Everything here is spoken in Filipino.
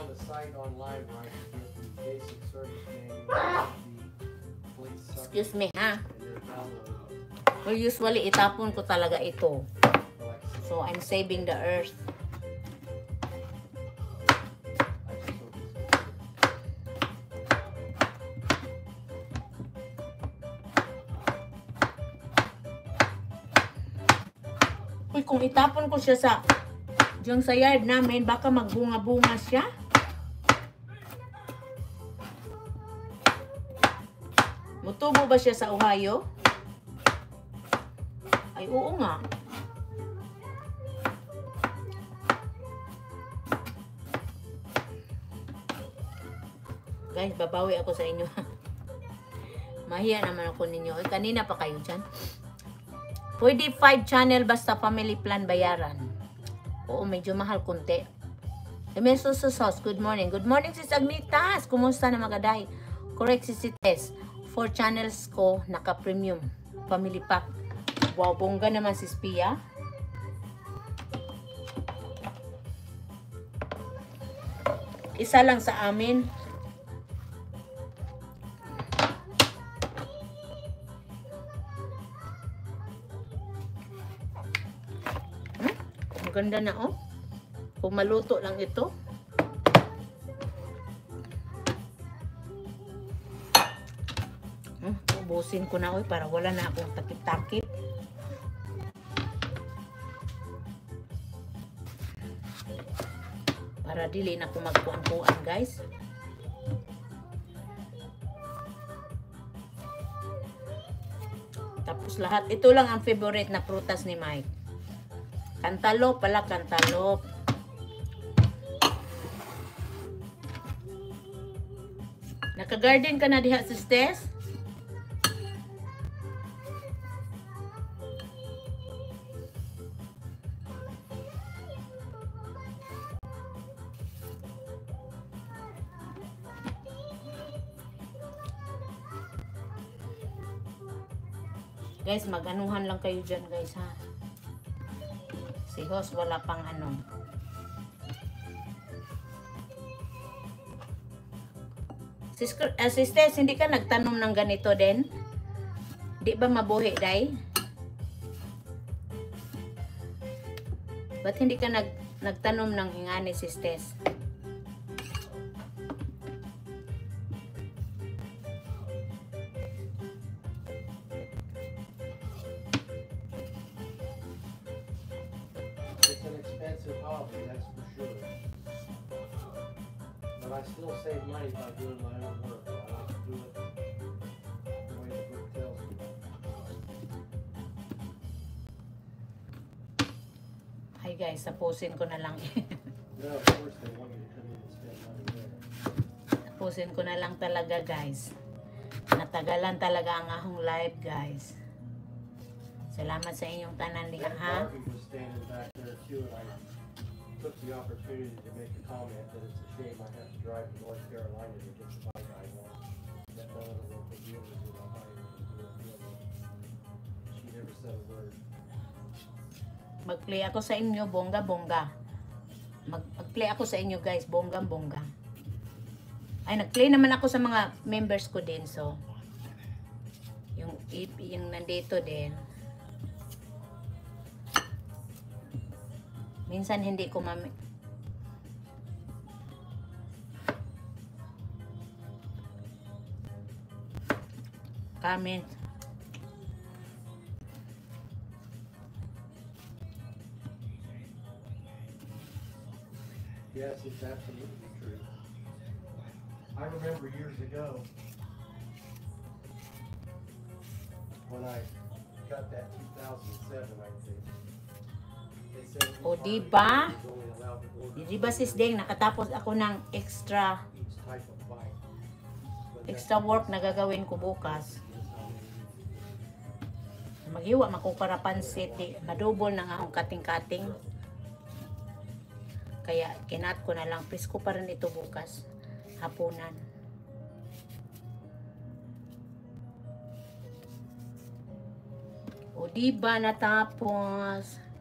found a site online where I can get the basic service manual, the plate sucker, Excuse me, ha? and they're downloadable. Well, usually itapon ko talaga ito. For like So, I'm saving the earth. I just hope it's Uy, kung itapon ko siya sa diyan sa yard namin, baka magbunga-bunga siya. Mutubo ba siya sa Ohio? Ay, oo nga. Guys, babawi ako sa inyo. Mahiya naman ako ninyo. Ay, kanina pa kayo dyan. Pwede 5 channel basta family plan bayaran. Oo, medyo mahal kunti. Emeso Sos, good morning. Good morning, Sis Agnitas. Kumusta na magaday? Correct, Sis Tess. 4 channels ko, naka-premium. Family pack. Wow, bongga naman, Sis Pia. Isa lang sa amin. Ang ganda na, oh. Kung maluto lang ito. Ubusin ko na, oh, para wala na akong takip-takip. Para dili na ako magkuan-kuan, guys. Tapos lahat, ito lang ang favorite na prutas ni Mike. Cantaloupe pala, cantaloupe. Naka-garden ka na diha, Sis Tess? Guys, mag-anuhan lang kayo dyan, guys, ha? Si Hos, wala pang ano. Sisters, hindi ka nagtanom ng ganito din? Di ba mabuhi, day? Ba't hindi ka nagtanom ng ingani, sisters? It's an expensive hobby, that's for sure. But I still save money by doing my own work. I like to do it the way the book tells me. Hi guys, tapusin ko na lang. Yeah, of course they want you to come in and spend money there. Tapusin ko na lang talaga, guys. Natagalan talaga ang ahong live, guys. Salamat sa inyong tanan diha, That ha? Barbie was standing back there too, and I took the opportunity to make a comment that it's a shame I have to drive to North Carolina to get the bike I want. That none of the local dealers in Ohio can do a deal with. She never said a word. Mag-play ako sa inyo, bongga-bongga. Mag-play ako sa inyo, guys, bongga-bongga. Ay, nag-play naman ako sa mga members ko din, so yung nandito din. Minsan hindi ko comment. Yes, it's absolutely true. I remember years ago when I got that 2007, I think. They said O, each diba? is only allowed to order Di ba, Sis Deng, nakatapos ako ng extra each type of bike. But extra work na gagawin ko bukas. Maghiwa makukara pansit, madubol na nga akong kating-kating. Kaya kinat ko na lang, presko pa rin ito bukas, hapunan. O diba natapos?